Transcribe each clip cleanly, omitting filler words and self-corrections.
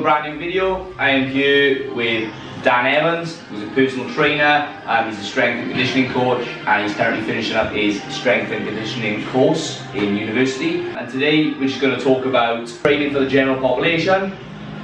brand new video. I am here with Dan Evans, who's a personal trainer. He's a strength and conditioning coach, and he's currently finishing up his strength and conditioning course in university. And today we're just going to talk about training for the general population,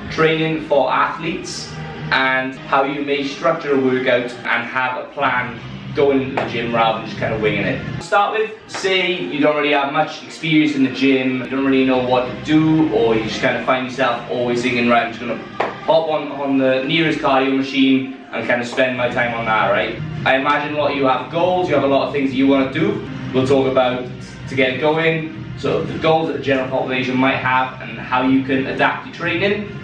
training for athletes, and how you may structure a workout and have a plan going into the gym rather than just kind of winging it. To start with, say you don't really have much experience in the gym, you don't really know what to do, or you just kind of find yourself always thinking, right, I'm just going to hop on the nearest cardio machine and kind of spend my time on that, right? I imagine a lot of you have goals, you have a lot of things that you want to do. We'll talk about to get it going, so the goals that the general population might have and how you can adapt your training,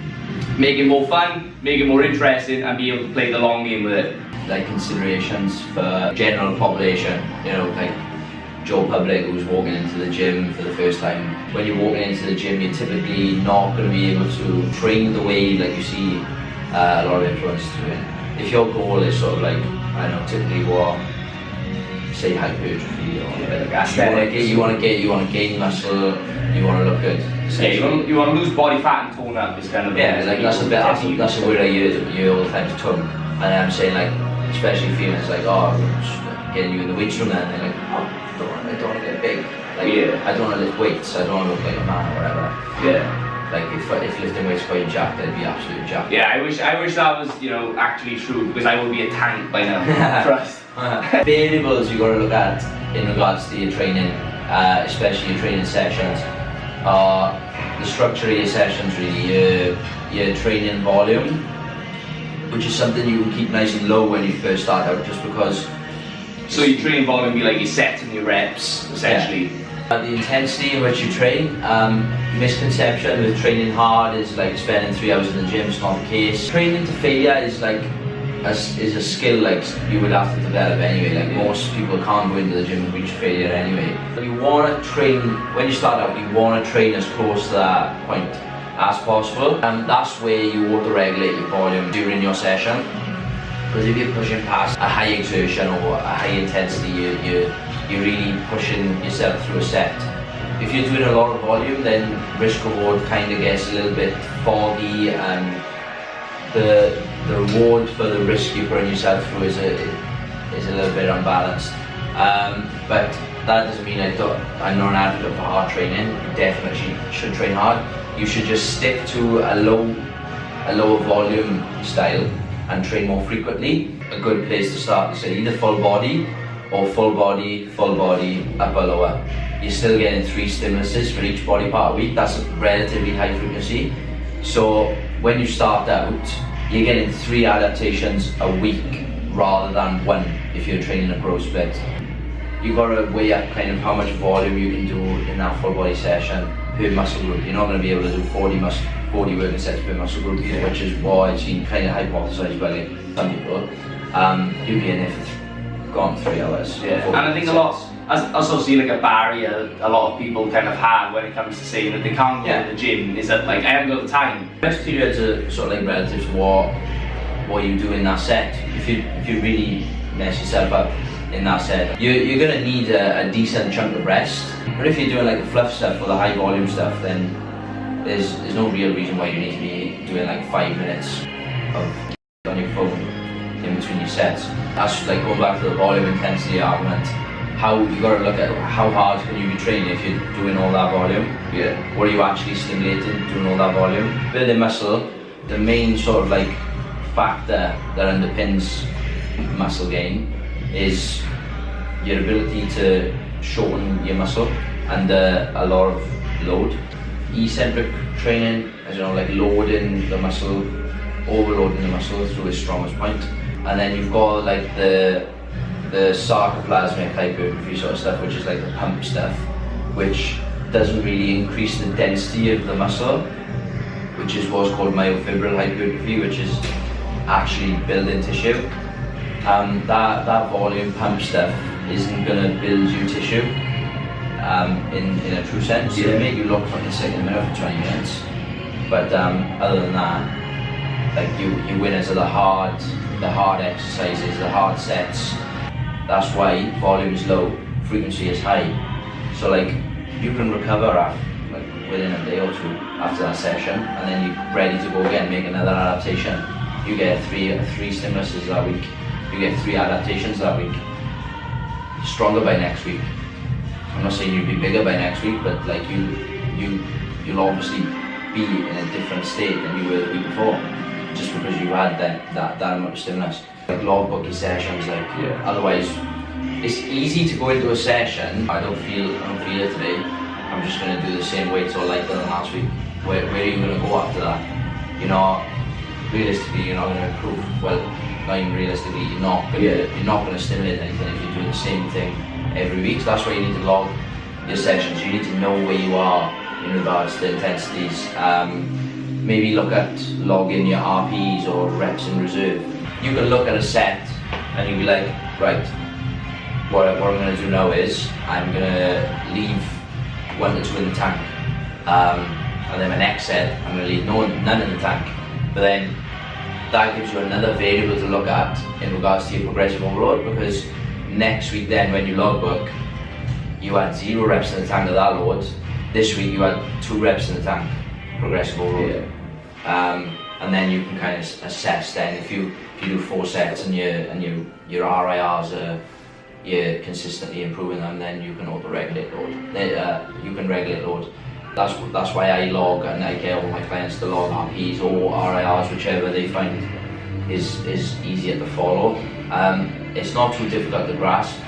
make it more fun, make it more interesting, and be able to play the long game with it. Like considerations for general population, you know, like Joe Public who's walking into the gym for the first time. When you're walking into the gym, you're typically not going to be able to train the way like you see a lot of influencers doing. If your goal is sort of like, I don't know, typically what, say hypertrophy or a bit like aesthetic, you want to gain muscle, you want to look good. Yeah, you want to lose body fat and tone up. Is kind of like that's a word I hear all the time to tone, and I'm saying like. Especially females like, oh, getting you in the weights room, and they're like, oh, I don't want to get big. Like, yeah. I don't want to lift weights. I don't want to look like a man or whatever. Yeah. Like if lifting weights quite jacked, I'd be absolutely jacked. Yeah, I wish that was, you know, actually true, because I would be a tank by now. Trust. Variables you got to look at in regards to your training, especially your training sessions, are the structure of your sessions. Really, your training volume, which is something you can keep nice and low when you first start out, just because. So your training volume be like your sets and your reps, essentially. Yeah. The intensity in which you train, misconception with training hard is like spending 3 hours in the gym. It's not the case. Training to failure is like is a skill like you would have to develop anyway. Like most people can't go into the gym and reach failure anyway. You want to train when you start out. You want to train as close to that point as possible, and that's where you auto-regulate your volume during your session. Because if you're pushing past a high exertion or a high intensity, you're really pushing yourself through a set. If you're doing a lot of volume, then risk-reward kind of gets a little bit foggy, and the reward for the risk you're putting yourself through is a little bit unbalanced. But that doesn't mean I'm not an advocate for hard training. You definitely should train hard. You should just stick to a lower volume style and train more frequently. A good place to start is either full body or full body, upper, lower. You're still getting 3 stimuluses for each body part a week. That's a relatively high frequency. So when you start out, you're getting 3 adaptations a week rather than 1 if you're training a pro split. You've got to weigh up kind of how much volume you can do in that full body session per muscle group. You're not going to be able to do 40 working sets per muscle group, which is what I've seen kind of hypothesized by like some people. You'll be in there for gone 3 hours. Yeah, and I think I also see like a barrier a lot of people kind of have when it comes to saying that they can't go to the gym, is that like, I haven't got the time. Rest periods are sort of like relative to what you do in that set. If you really mess yourself up in that set, you're going to need a decent chunk of rest. But if you're doing like the fluff stuff or the high volume stuff, then there's no real reason why you need to be doing like 5 minutes on your phone in between your sets. That's like going back to the volume intensity argument. How you got to look at how hard can you be training if you're doing all that volume? Yeah. What are you actually stimulating doing all that volume? Building muscle, the main sort of like factor that underpins muscle gain is your ability to shorten your muscle under a lot of load. Eccentric training, as you know, like loading the muscle, overloading the muscle through its strongest point. And then you've got like the sarcoplasmic hypertrophy sort of stuff, which is like the pump stuff, which doesn't really increase the density of the muscle, which is what's called myofibril hypertrophy, which is actually building tissue. That volume pump stuff isn't going to build you tissue in a true sense. It'll make you look fucking sick in the mirror for 20 minutes. But other than that, like you win into the hard exercises, the hard sets. That's why volume is low, frequency is high. So like you can recover after, like within a day or two after that session, and then you're ready to go again, make another adaptation. You get three stimuluses that week. You get 3 adaptations that week. Stronger by next week. I'm not saying you'll be bigger by next week, but like you'll obviously be in a different state than you were the week before, just because you had that amount of stimulus. Like logbook your sessions, like otherwise it's easy to go into a session. I don't feel it today. I'm just gonna do the same weights or lighter than last week. Where are you gonna go after that? Realistically, you're not gonna improve. Well, not even realistically, you're not gonna stimulate anything if you're doing the same thing every week. So that's why you need to log your sessions. You need to know where you are in regards to intensities. Maybe look at logging your RPs or reps in reserve. You can look at a set and you'll be like, right, what I'm going to do now is I'm going to leave 1 to 2 in the tank, and then my next set I'm going to leave none in the tank. But then that gives you another variable to look at in regards to your progressive overload, because next week then when you logbook, you had 0 reps in the tank of that load. This week you had 2 reps in the tank, progressive overload. And then you can kind of assess then if you do 4 sets and your RIRs are you're consistently improving them, then you can auto-regulate load. You can regulate load. That's why I log, and I get all my clients to log RPs or RIRs, whichever they find is easier to follow. It's not too difficult to grasp.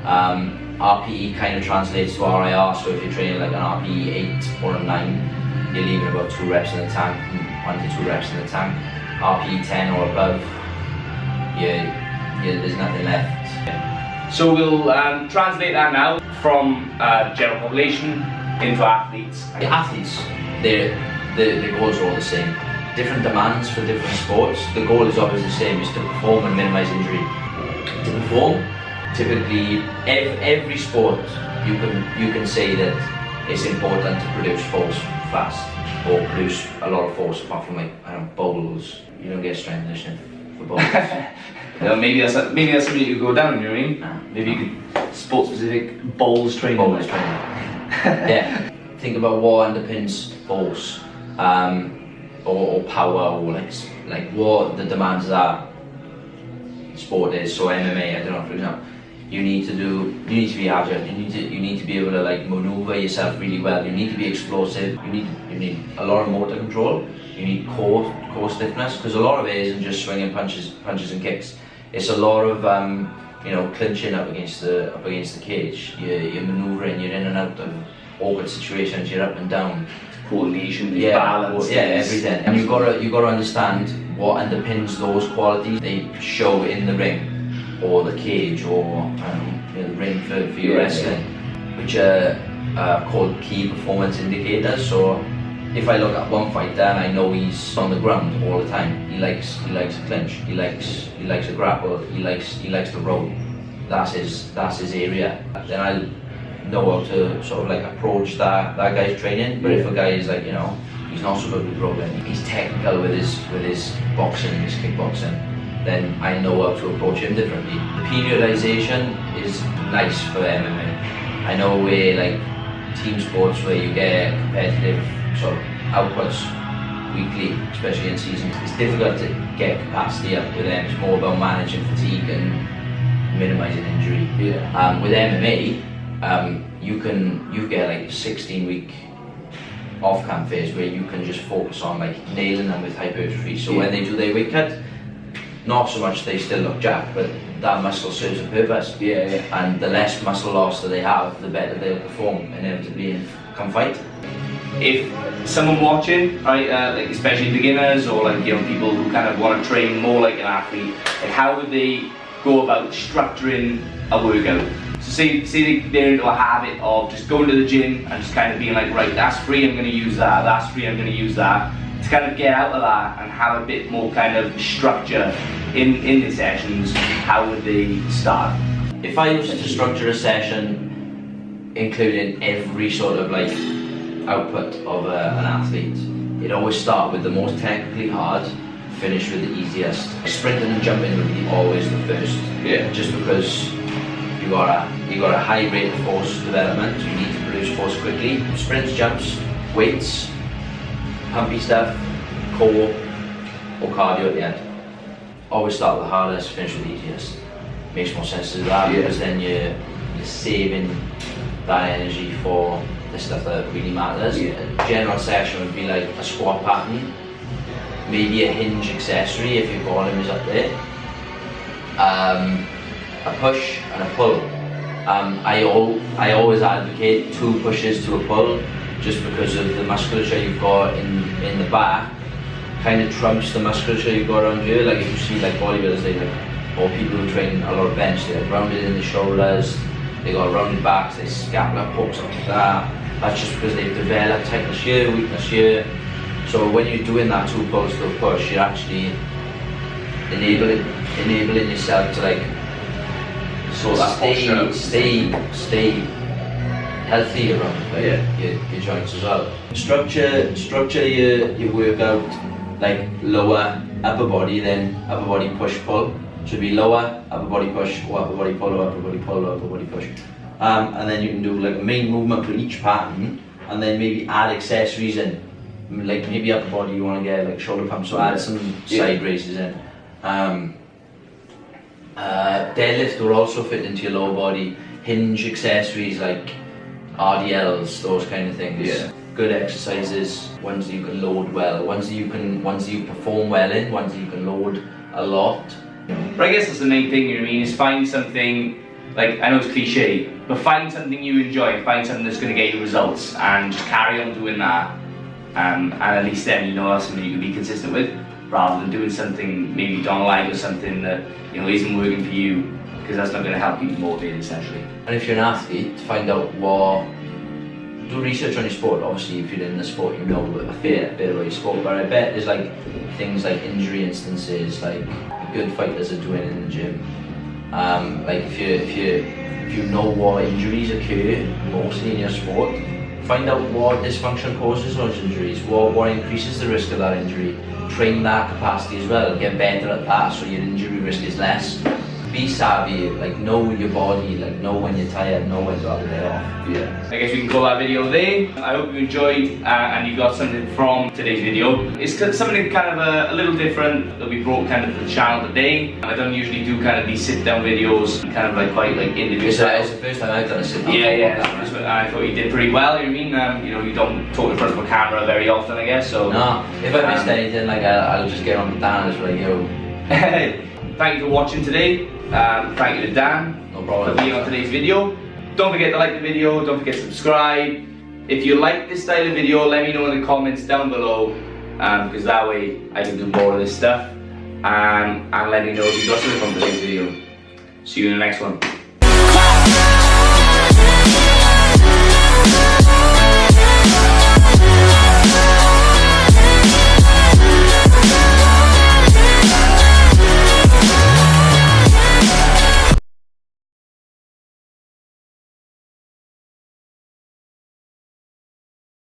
RPE kind of translates to RIR, so if you're training like an RPE 8 or a 9, you're leaving about 2 reps in the tank, 1 to 2 reps in the tank. RPE 10 or above, there's nothing left. So we'll translate that now from general population into athletes. The athletes, the goals are all the same. Different demands for different sports. The goal is always the same, is to perform and minimize injury. To perform, typically every sport you can say that it's important to produce force fast, or produce a lot of force, apart from like bowls. You don't get strength conditioning for bowls. Maybe that's something you could go down, you know what I mean? Maybe you could sport specific bowls training. Bowls training. Yeah. Think about what underpins force, or power, or like what the demands of that sport is. So MMA, I don't know, for example, you need to be agile. You need to be able to like maneuver yourself really well. You need to be explosive. You need a lot of motor control. You need core stiffness, because a lot of it isn't just swinging punches and kicks. It's a lot of clinching up against the cage. You're maneuvering. You're in and out of awkward situations. You're up and down. Coordination, balance, everything. And you've got to understand what underpins those qualities. They show in the ring, or the cage, or the ring for your wrestling, which are called key performance indicators. So if I look at one fighter and I know he's on the ground all the time, he likes to clinch, he likes to grapple, he likes to roll. That's his area. Then I'll know how to sort of like approach that guy's training. But if a guy is like, he's not so good with rolling, he's technical with his boxing, his kickboxing, then I know how to approach him differently. The periodization is nice for MMA. I know where like team sports where you get competitive sort of outputs weekly, especially in season, it's difficult to get capacity up with them. It's more about managing fatigue and minimizing injury. With MMA, you get like a 16-week off-camp phase where you can just focus on like nailing them with hypertrophy. So when they do their weight cut, not so much they still look jacked, but that muscle serves a purpose. And the less muscle loss that they have, the better they'll perform inevitably come fight. If someone watching, right, like especially beginners or like people who kind of want to train more like an athlete, like how would they go about structuring a workout? So say they're into a habit of just going to the gym and just kind of being like, right, that's free, I'm going to use that, that's free, I'm going to use that. To kind of get out of that and have a bit more kind of structure in the sessions, how would they start? If I was to structure a session including every sort of like output of an athlete, it'd always start with the most technically hard, finish with the easiest. Sprinting and jumping would be always the first. Just because you got a high rate of force development, you need to produce force quickly. Sprints, jumps, weights, pumpy stuff, core, or cardio at the end. Always start with the hardest, finish with the easiest. Makes more sense to do that because then you're saving that energy for the stuff that really matters. A general session would be like a squat pattern, maybe a hinge accessory if your volume is up there, a push and a pull. I always advocate 2 pushes to a pull just because of the musculature you've got in the back kind of trumps the musculature you've got around here. Like if you see like bodybuilders, they like, or people who train a lot of bench, they're rounded in the shoulders, they got rounded backs, they scapula pokes up like that. That's just because they've developed tightness here, weakness here. So when you're doing that 2 pulls to a push, you're actually enabling yourself to like stay healthy around your joints as well. Structure your workout like lower upper body, then upper body push pull. Should be lower upper body push or upper body pull or upper body pull or upper body push. And then you can do like a main movement for each pattern, and then maybe add accessories in. Like maybe upper body you want to get like shoulder pumps, so add some side raises in. Deadlift will also fit into your lower body. Hinge accessories like RDLs, those kind of things. Good exercises, ones that you can load well, ones that you perform well in, ones that you can load a lot. But I guess that's the main thing, you know what I mean, is find something, like, I know it's cliche, but find something you enjoy, find something that's going to get you results, and just carry on doing that. And at least then you know that's something you can be consistent with, rather than doing something maybe you don't like or something that, you know, isn't working for you, because that's not going to help you motivate essentially. And if you're an athlete, find out do research on your sport. Obviously if you're in the sport you know a fair bit about your sport, but I bet there's like things like injury instances like good fighters are doing in the gym. Like if you know what injuries occur mostly in your sport, find out what dysfunction causes those injuries, what increases the risk of that injury, train that capacity as well, get better at that so your injury risk is less. Be savvy, like know your body, like know when you're tired, know when to have a day off. I guess we can call that video there. I hope you enjoyed and you got something from today's video. It's something kind of a little different that we brought kind of to the channel today. I don't usually do kind of these sit-down videos, kind of like quite like individual. It's the first time I've done a sit-down. I thought you did pretty well. You know what I mean? You know, you don't talk in front of a camera very often, I guess. So no, if I missed anything, like I'll just get on with Dan and just like yo. Thank you for watching today. Thank you to Dan for being on today's video. Don't forget to like the video, don't forget to subscribe. If you like this style of video, let me know in the comments down below, because that way I can do more of this stuff. And let me know if you got something from today's video. See you in the next one.